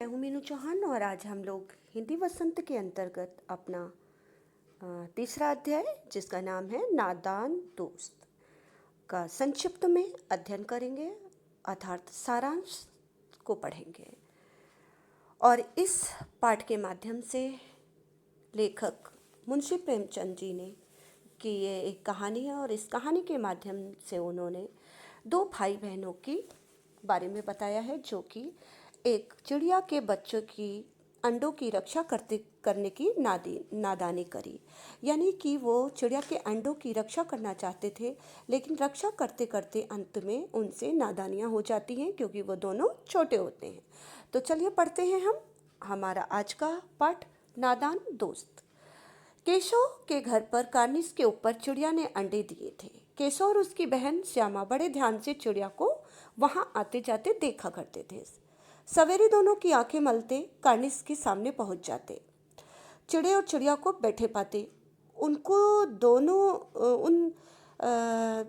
मैं हूँ मीनू चौहान और आज हम लोग हिंदी वसंत के अंतर्गत अपना तीसरा अध्याय जिसका नाम है नादान दोस्त का संक्षिप्त में अध्ययन करेंगे अर्थात सारांश को पढ़ेंगे। और इस पाठ के माध्यम से लेखक मुंशी प्रेमचंद जी ने कि ये एक कहानी है और इस कहानी के माध्यम से उन्होंने दो भाई बहनों की बारे में बताया है जो कि एक चिड़िया के बच्चों की अंडों की रक्षा करने की नादानी करी। यानी कि वो चिड़िया के अंडों की रक्षा करना चाहते थे, लेकिन रक्षा करते करते अंत में उनसे नादानियाँ हो जाती हैं क्योंकि वो दोनों छोटे होते हैं। तो चलिए पढ़ते हैं हम हमारा आज का पाठ, नादान दोस्त। केशव के घर पर कार्निस के ऊपर चिड़िया ने अंडे दिए थे। केशव और उसकी बहन श्यामा बड़े ध्यान से चिड़िया को वहां आते जाते देखा करते थे। सवेरे दोनों की आंखें मलते कार्निस के सामने पहुंच जाते, चिड़े और चिड़िया को बैठे पाते। उनको दोनों उन अ,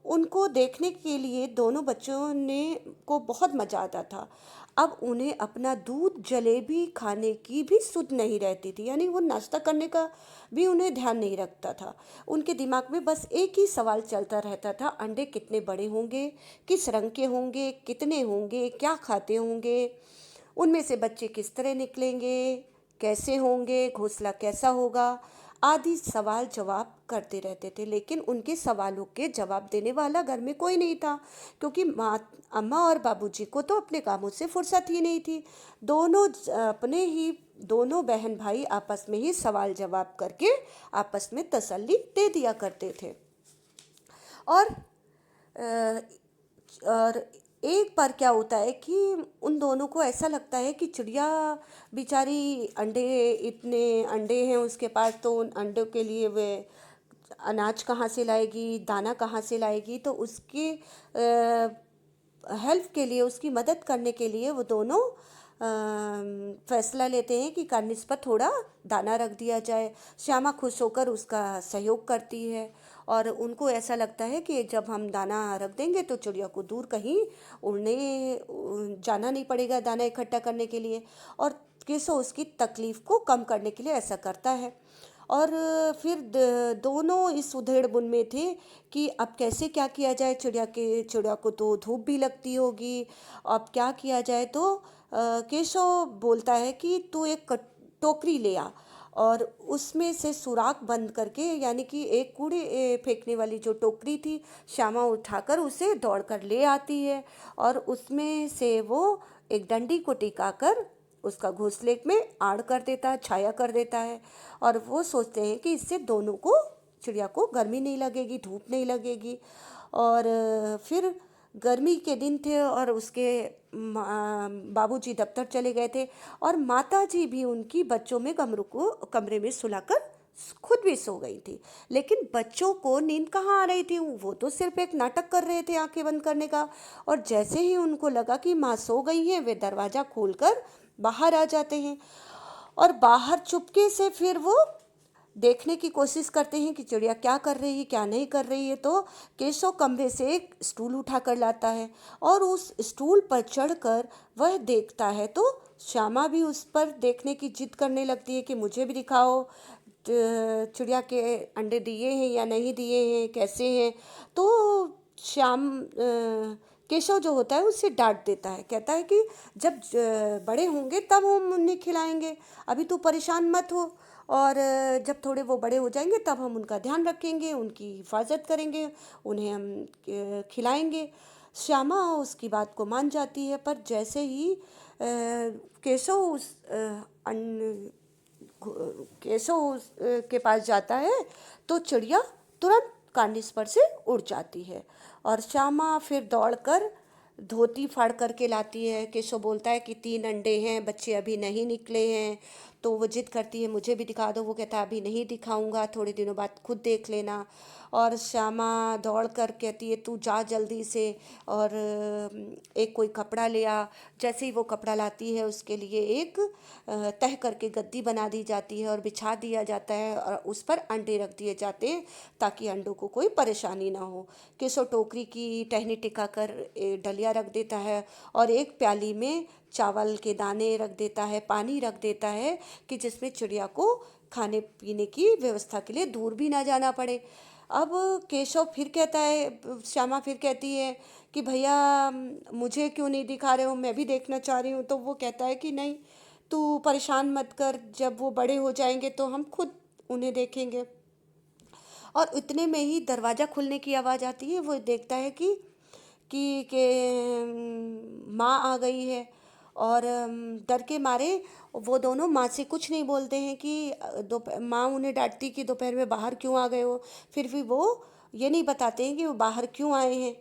उनको देखने के लिए दोनों बच्चों ने को बहुत मज़ा आता था। अब उन्हें अपना दूध जलेबी खाने की भी सुध नहीं रहती थी, यानी वो नाश्ता करने का भी उन्हें ध्यान नहीं रखता था। उनके दिमाग में बस एक ही सवाल चलता रहता था, अंडे कितने बड़े होंगे, किस रंग के होंगे, कितने होंगे, क्या खाते होंगे, उनमें से बच्चे किस तरह निकलेंगे, कैसे होंगे, घोंसला कैसा होगा आदि सवाल जवाब करते रहते थे। लेकिन उनके सवालों के जवाब देने वाला घर में कोई नहीं था, क्योंकि माँ अम्मा और बाबूजी को तो अपने कामों से फुर्सत ही नहीं थी। दोनों बहन भाई आपस में ही सवाल जवाब करके आपस में तसल्ली दे दिया करते थे। और अ, और एक बार क्या होता है कि उन दोनों को ऐसा लगता है कि चिड़िया बेचारी इतने अंडे हैं उसके पास, तो उन अंडों के लिए वे अनाज कहाँ से लाएगी, दाना कहाँ से लाएगी। तो उसकी हेल्प के लिए, उसकी मदद करने के लिए वो दोनों फैसला लेते हैं कि कार्निस पर थोड़ा दाना रख दिया जाए। श्यामा खुश होकर उसका सहयोग करती है और उनको ऐसा लगता है कि जब हम दाना रख देंगे तो चिड़िया को दूर कहीं उड़ने जाना नहीं पड़ेगा दाना इकट्ठा करने के लिए, और केशव उसकी तकलीफ़ को कम करने के लिए ऐसा करता है। और फिर दोनों इस उधेड़-बुन में थे कि अब कैसे क्या किया जाए। चिड़िया को तो धूप भी लगती होगी, अब क्या किया जाए। तो केशव बोलता है कि तू एक टोकरी ले आ और उसमें से सुराख बंद करके, यानी कि एक कूड़े फेंकने वाली जो टोकरी थी, श्यामा उठाकर उसे दौड़कर ले आती है और उसमें से वो एक डंडी को टिकाकर उसका घोंसले में आड़ कर देता है, छाया कर देता है। और वो सोचते हैं कि इससे दोनों को, चिड़िया को गर्मी नहीं लगेगी, धूप नहीं लगेगी। और फिर गर्मी के दिन थे और उसके बाबूजी दफ्तर चले गए थे और माताजी भी उनकी बच्चों में कमरे में सुलाकर खुद भी सो गई थी। लेकिन बच्चों को नींद कहाँ आ रही थी, वो तो सिर्फ एक नाटक कर रहे थे आंखें बंद करने का। और जैसे ही उनको लगा कि माँ सो गई हैं, वे दरवाज़ा खोलकर बाहर आ जाते हैं और बाहर चुपके से फिर वो देखने की कोशिश करते हैं कि चिड़िया क्या कर रही है, क्या नहीं कर रही है। तो केशव कमरे से एक स्टूल उठा कर लाता है और उस स्टूल पर चढ़कर वह देखता है। तो श्यामा भी उस पर देखने की जिद करने लगती है कि मुझे भी दिखाओ, चिड़िया के अंडे दिए हैं या नहीं दिए हैं, कैसे हैं। तो केशव जो होता है उससे डांट देता है, कहता है कि जब बड़े होंगे तब हम उन्हें खिलाएंगे, अभी तू परेशान मत हो। और जब थोड़े वो बड़े हो जाएंगे तब हम उनका ध्यान रखेंगे, उनकी हिफाजत करेंगे, उन्हें हम खिलाएंगे। श्यामा उसकी बात को मान जाती है, पर जैसे ही केशव के पास जाता है तो चिड़िया तुरंत कार्निस पर से उड़ जाती है और श्यामा फिर दौड़कर धोती फाड़ करके लाती है। केशव बोलता है कि 3 अंडे हैं, बच्चे अभी नहीं निकले हैं। तो वो जिद करती है मुझे भी दिखा दो, वो कहता है अभी नहीं दिखाऊंगा, थोड़े दिनों बाद खुद देख लेना। और श्यामा दौड़ कर कहती है तू जा जल्दी से, और एक कोई कपड़ा ले आ। जैसे ही वो कपड़ा लाती है उसके लिए एक तह करके गद्दी बना दी जाती है और बिछा दिया जाता है और उस पर अंडे रख दिए जाते हैं ताकि अंडों को कोई परेशानी ना हो। केशव टोकरी की टहनी टिका कर डलिया रख देता है और एक प्याली में चावल के दाने रख देता है, पानी रख देता है कि जिसमें चिड़िया को खाने पीने की व्यवस्था के लिए दूर भी ना जाना पड़े। अब केशव फिर कहता है, श्यामा फिर कहती है कि भैया मुझे क्यों नहीं दिखा रहे हो, मैं भी देखना चाह रही हूँ। तो वो कहता है कि नहीं, तू परेशान मत कर, जब वो बड़े हो जाएंगे तो हम खुद उन्हें देखेंगे। और इतने में ही दरवाज़ा खुलने की आवाज़ आती है। वो देखता है कि माँ आ गई है, और डर के मारे वो दोनों माँ से कुछ नहीं बोलते हैं कि दोपहर माँ उन्हें डांटती कि दोपहर में बाहर क्यों आ गए हो, फिर भी वो ये नहीं बताते हैं कि वो बाहर क्यों आए हैं,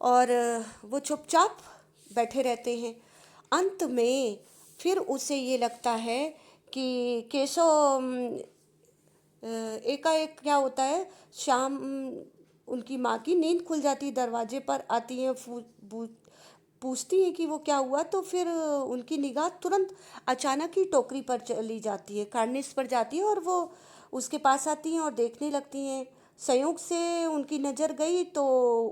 और वो चुपचाप बैठे रहते हैं। अंत में फिर उसे ये लगता है कि केशव एकाएक क्या होता है, शाम उनकी माँ की नींद खुल जाती है, दरवाजे पर आती है, पूछती है कि वो क्या हुआ। तो फिर उनकी निगाह तुरंत अचानक ही टोकरी पर चली जाती है, कार्निस पर जाती है, और वो उसके पास आती हैं और देखने लगती हैं। संयोग से उनकी नज़र गई तो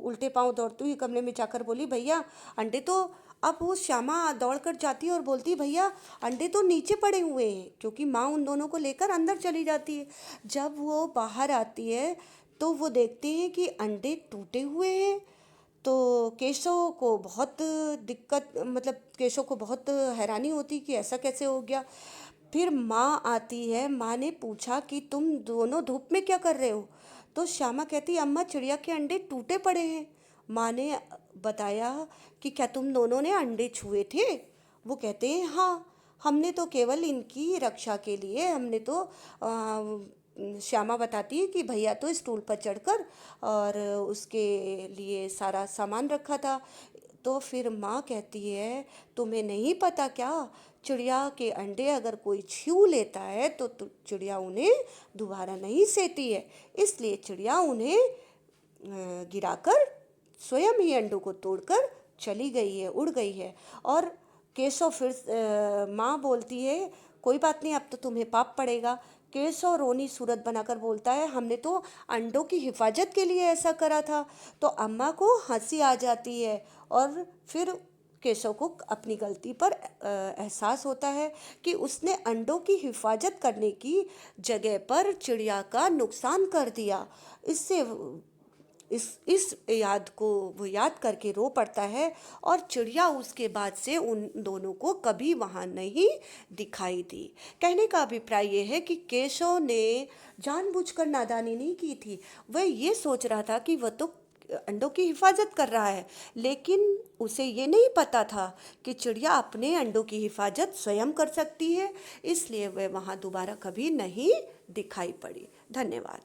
उल्टे पांव दौड़ती हुई कमरे में जाकर बोली, भैया अंडे तो। अब वो श्यामा दौड़ कर जाती है और बोलती, भैया अंडे तो नीचे पड़े हुए हैं, क्योंकि माँ उन दोनों को लेकर अंदर चली जाती है। जब वो बाहर आती है तो वो देखते हैं कि अंडे टूटे हुए हैं। तो केशव को बहुत दिक्कत, मतलब केशव को बहुत हैरानी होती कि ऐसा कैसे हो गया। फिर माँ आती है। माँ ने पूछा कि तुम दोनों धूप में क्या कर रहे हो। तो श्यामा कहती, अम्मा चिड़िया के अंडे टूटे पड़े हैं। माँ ने बताया कि क्या तुम दोनों ने अंडे छुए थे। वो कहते हैं हाँ, हमने तो केवल इनकी रक्षा के लिए, हमने तो श्यामा बताती है कि भैया तो स्टूल पर चढ़कर और उसके लिए सारा सामान रखा था। तो फिर माँ कहती है, तुम्हें नहीं पता क्या, चिड़िया के अंडे अगर कोई छू लेता है तो चिड़िया उन्हें दोबारा नहीं सेती है, इसलिए चिड़िया उन्हें गिराकर स्वयं ही अंडों को तोड़कर चली गई है, उड़ गई है। और केशव फिर माँ बोलती है, कोई बात नहीं, अब तो तुम्हें पाप पड़ेगा। केशव रोनी सूरत बनाकर बोलता है, हमने तो अंडों की हिफाजत के लिए ऐसा करा था। तो अम्मा को हंसी आ जाती है, और फिर केशव को अपनी गलती पर एहसास होता है कि उसने अंडों की हिफाजत करने की जगह पर चिड़िया का नुकसान कर दिया। इससे इस याद को वो याद करके रो पड़ता है, और चिड़िया उसके बाद से उन दोनों को कभी वहाँ नहीं दिखाई दी। कहने का अभिप्राय ये है कि केशव ने जानबूझकर नादानी नहीं की थी। वह ये सोच रहा था कि वह तो अंडों की हिफाजत कर रहा है, लेकिन उसे ये नहीं पता था कि चिड़िया अपने अंडों की हिफाजत स्वयं कर सकती है, इसलिए वह वहाँ दोबारा कभी नहीं दिखाई पड़ी। धन्यवाद।